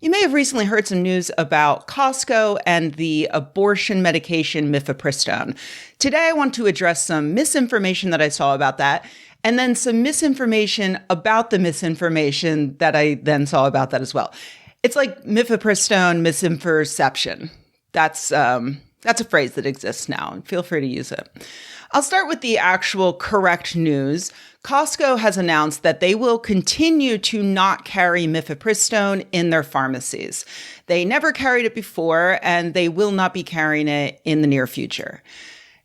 You may have recently heard some news about Costco and the abortion medication mifepristone. Today, I want to address some misinformation that I saw about that, and then some misinformation about the misinformation that I then saw about that as well. It's like mifepristone misinterception. That's a phrase that exists now. Feel free to use it. I'll start with the actual correct news. Costco has announced that they will continue to not carry mifepristone in their pharmacies. They never carried it before, and they will not be carrying it in the near future.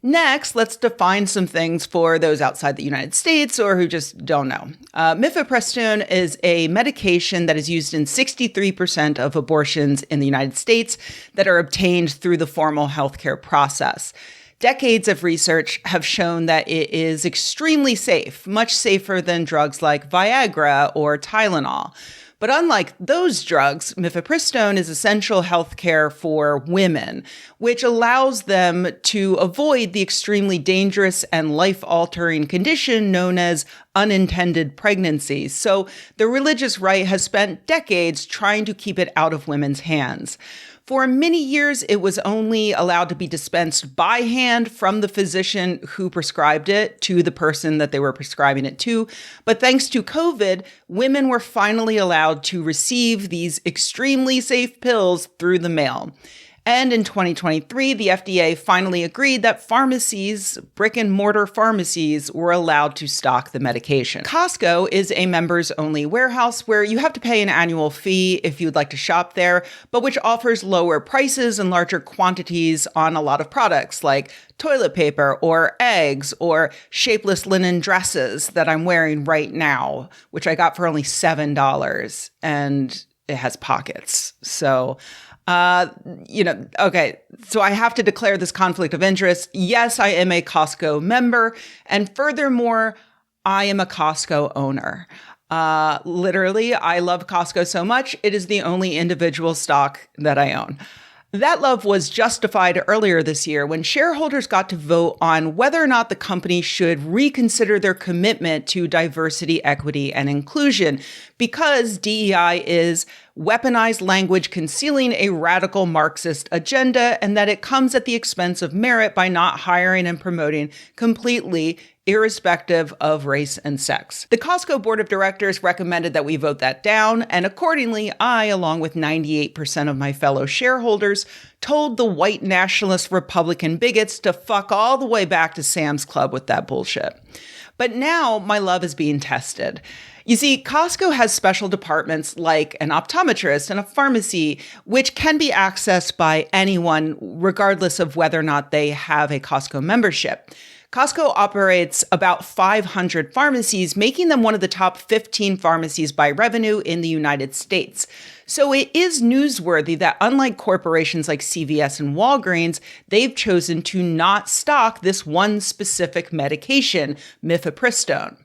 Next, let's define some things for those outside the United States or who just don't know. Mifepristone is a medication that is used in 63% of abortions in the United States that are obtained through the formal healthcare process. Decades of research have shown that it is extremely safe, much safer than drugs like Viagra or Tylenol. But unlike those drugs, mifepristone is essential health care for women, which allows them to avoid the extremely dangerous and life-altering condition known as unintended pregnancy. So the religious right has spent decades trying to keep it out of women's hands. For many years, it was only allowed to be dispensed by hand from the physician who prescribed it to the person that they were prescribing it to. But thanks to COVID, women were finally allowed to receive these extremely safe pills through the mail. And in 2023, the FDA finally agreed that pharmacies, brick and mortar pharmacies, were allowed to stock the medication. Costco is a members only warehouse where you have to pay an annual fee if you'd like to shop there, but which offers lower prices and larger quantities on a lot of products like toilet paper or eggs or shapeless linen dresses that I'm wearing right now, which I got for only $7, and it has pockets. So okay, so I have to declare this conflict of interest. Yes, I am a Costco member. And furthermore, I am a Costco owner. Literally, I love Costco so much. It is the only individual stock that I own. That love was justified earlier this year when shareholders got to vote on whether or not the company should reconsider their commitment to diversity, equity, and inclusion, because DEI is weaponized language concealing a radical Marxist agenda, and that it comes at the expense of merit by not hiring and promoting completely irrespective of race and sex. The Costco board of directors recommended that we vote that down, and accordingly, I, along with 98% of my fellow shareholders, told the white nationalist Republican bigots to fuck all the way back to Sam's Club with that bullshit. But now my love is being tested. You see, Costco has special departments like an optometrist and a pharmacy, which can be accessed by anyone, regardless of whether or not they have a Costco membership. Costco operates about 500 pharmacies, making them one of the top 15 pharmacies by revenue in the United States. So it is newsworthy that unlike corporations like CVS and Walgreens, they've chosen to not stock this one specific medication, mifepristone.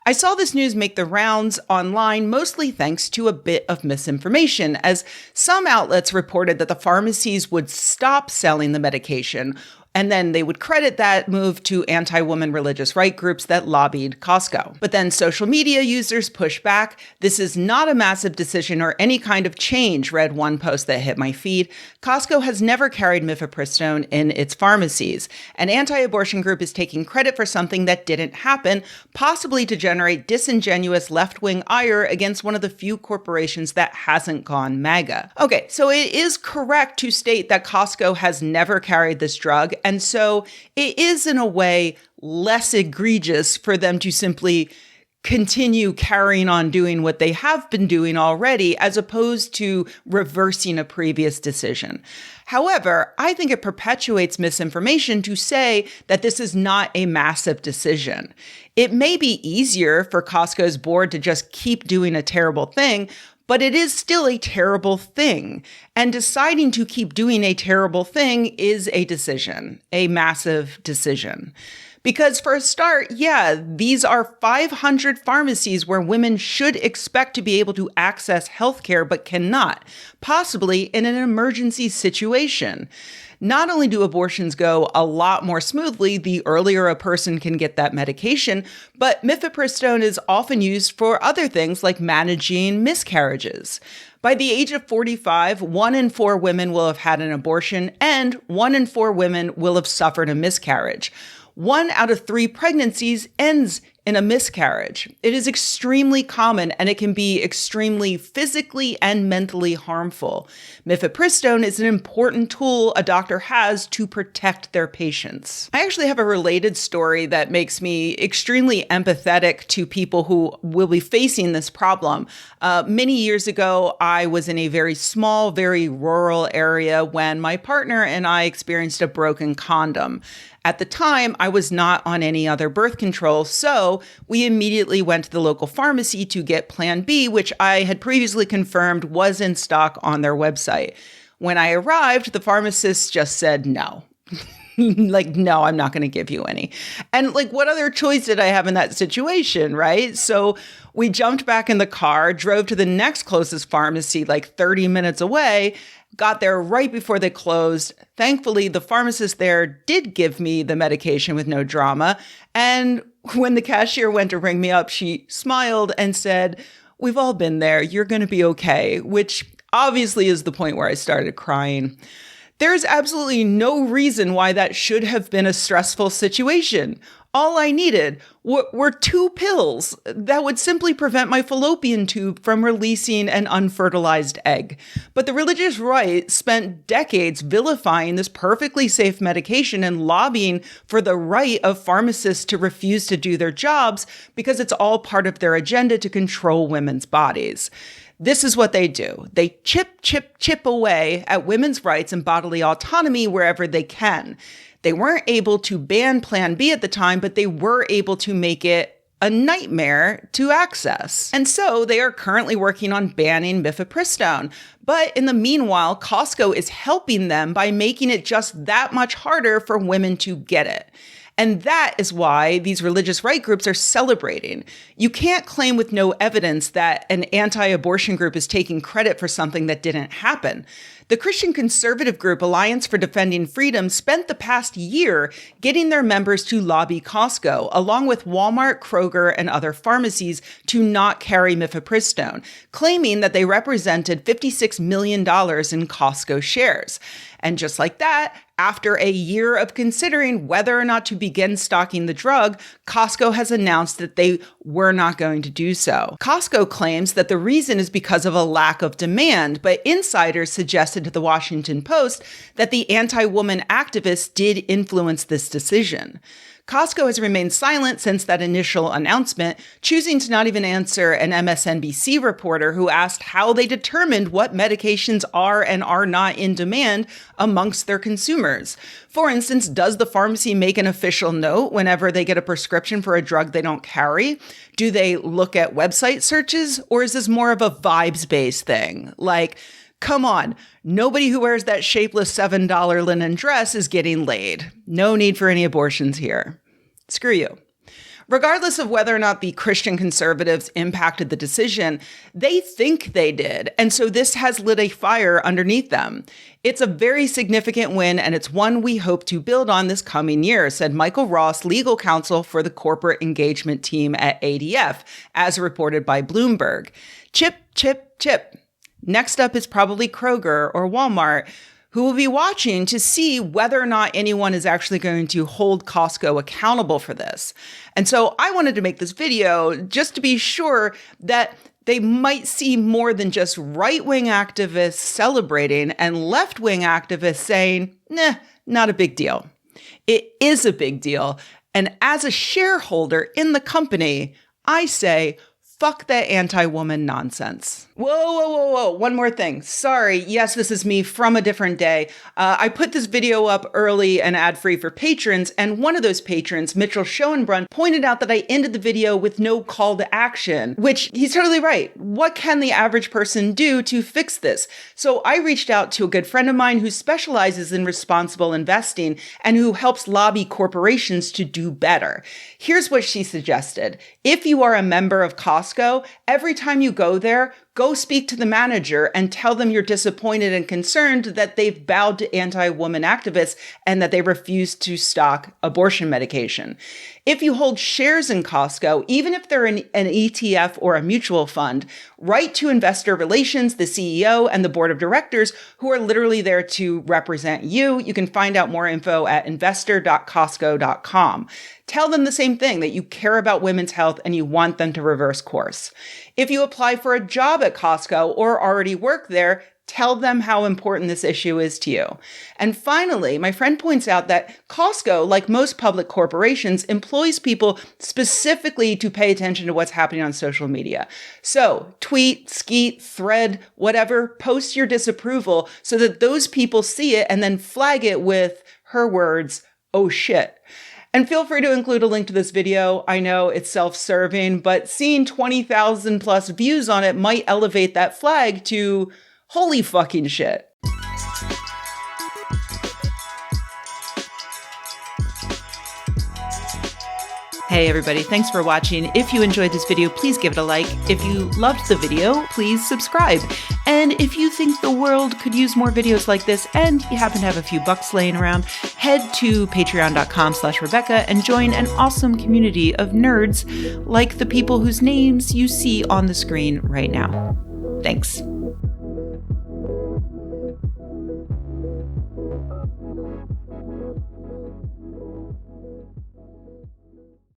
I saw this news make the rounds online, mostly thanks to a bit of misinformation, as some outlets reported that the pharmacies would stop selling the medication, and then they would credit that move to anti-woman religious right groups that lobbied Costco. But then social media users pushed back. This is not a massive decision or any kind of change, read one post that hit my feed. Costco has never carried mifepristone in its pharmacies. An anti-abortion group is taking credit for something that didn't happen, possibly to generate disingenuous left-wing ire against one of the few corporations that hasn't gone MAGA. Okay, so it is correct to state that Costco has never carried this drug, and so it is, in a way, less egregious for them to simply continue carrying on doing what they have been doing already, as opposed to reversing a previous decision. However, I think it perpetuates misinformation to say that this is not a massive decision. It may be easier for Costco's board to just keep doing a terrible thing, but it is still a terrible thing. And deciding to keep doing a terrible thing is a decision, a massive decision. Because for a start, yeah, these are 500 pharmacies where women should expect to be able to access healthcare but cannot, possibly in an emergency situation. Not only do abortions go a lot more smoothly the earlier a person can get that medication, but mifepristone is often used for other things like managing miscarriages. By the age of 45, 1 in 4 women will have had an abortion, and 1 in 4 women will have suffered a miscarriage. 1 out of 3 pregnancies ends in a miscarriage. It is extremely common, and it can be extremely physically and mentally harmful. Mifepristone is an important tool a doctor has to protect their patients. I actually have a related story that makes me extremely empathetic to people who will be facing this problem. Many years ago, I was in a very small, very rural area when my partner and I experienced a broken condom. At the time, I was not on any other birth control, so we immediately went to the local pharmacy to get Plan B, which I had previously confirmed was in stock on their website. When I arrived, the pharmacist just said no. No, I'm not going to give you any. And what other choice did I have in that situation, right? So we jumped back in the car, drove to the next closest pharmacy, 30 minutes away, got there right before they closed. Thankfully, the pharmacist there did give me the medication with no drama. And when the cashier went to ring me up, she smiled and said, "We've all been there. You're going to be okay," which obviously is the point where I started crying. There's absolutely no reason why that should have been a stressful situation. All I needed were 2 pills that would simply prevent my fallopian tube from releasing an unfertilized egg. But the religious right spent decades vilifying this perfectly safe medication and lobbying for the right of pharmacists to refuse to do their jobs because it's all part of their agenda to control women's bodies. This is what they do. They chip away at women's rights and bodily autonomy wherever they can. They weren't able to ban Plan B at the time, but they were able to make it a nightmare to access. And so they are currently working on banning mifepristone. But in the meanwhile, Costco is helping them by making it just that much harder for women to get it. And that is why these religious right groups are celebrating. You can't claim with no evidence that an anti-abortion group is taking credit for something that didn't happen. The Christian conservative group Alliance for Defending Freedom spent the past year getting their members to lobby Costco, along with Walmart, Kroger, and other pharmacies, to not carry mifepristone, claiming that they represented $56 million in Costco shares. And just like that, after a year of considering whether or not to begin stocking the drug, Costco has announced that they were not going to do so. Costco claims that the reason is because of a lack of demand, but insiders suggested to the Washington Post that the anti-woman activists did influence this decision. Costco has remained silent since that initial announcement, choosing to not even answer an MSNBC reporter who asked how they determined what medications are and are not in demand amongst their consumers. For instance, does the pharmacy make an official note whenever they get a prescription for a drug they don't carry? Do they look at website searches, or is this more of a vibes-based thing? Come on, nobody who wears that shapeless $7 linen dress is getting laid. No need for any abortions here. Screw you. Regardless of whether or not the Christian conservatives impacted the decision, they think they did. And so this has lit a fire underneath them. It's a very significant win, and it's one we hope to build on this coming year, said Michael Ross, legal counsel for the corporate engagement team at ADF, as reported by Bloomberg. Chip. Next up is probably Kroger or Walmart, who will be watching to see whether or not anyone is actually going to hold Costco accountable for this. And so I wanted to make this video just to be sure that they might see more than just right-wing activists celebrating and left-wing activists saying, nah, not a big deal. It is a big deal. And as a shareholder in the company, I say, fuck that anti-woman nonsense. Whoa. One more thing. Sorry. Yes, this is me from a different day. I put this video up early and ad-free for patrons, and one of those patrons, Mitchell Schoenbrunn, pointed out that I ended the video with no call to action, which he's totally right. What can the average person do to fix this? So I reached out to a good friend of mine who specializes in responsible investing and who helps lobby corporations to do better. Here's what she suggested. If you are a member of Costco, every time you go there, go speak to the manager and tell them you're disappointed and concerned that they've bowed to anti-woman activists and that they refuse to stock abortion medication. If you hold shares in Costco, even if they're an ETF or a mutual fund, write to investor relations, the CEO, and the board of directors who are literally there to represent you. You can find out more info at investor.costco.com. Tell them the same thing, that you care about women's health and you want them to reverse course. If you apply for a job at Costco or already work there, tell them how important this issue is to you. And finally, my friend points out that Costco, like most public corporations, employs people specifically to pay attention to what's happening on social media. So tweet, skeet, thread, whatever, post your disapproval so that those people see it and then flag it with her words, "Oh shit." And feel free to include a link to this video. I know it's self-serving, but seeing 20,000 plus views on it might elevate that flag to holy fucking shit. Hey everybody, thanks for watching. If you enjoyed this video, please give it a like. If you loved the video, please subscribe. And if you think the world could use more videos like this and you happen to have a few bucks laying around, head to patreon.com/Rebecca and join an awesome community of nerds like the people whose names you see on the screen right now. Thanks.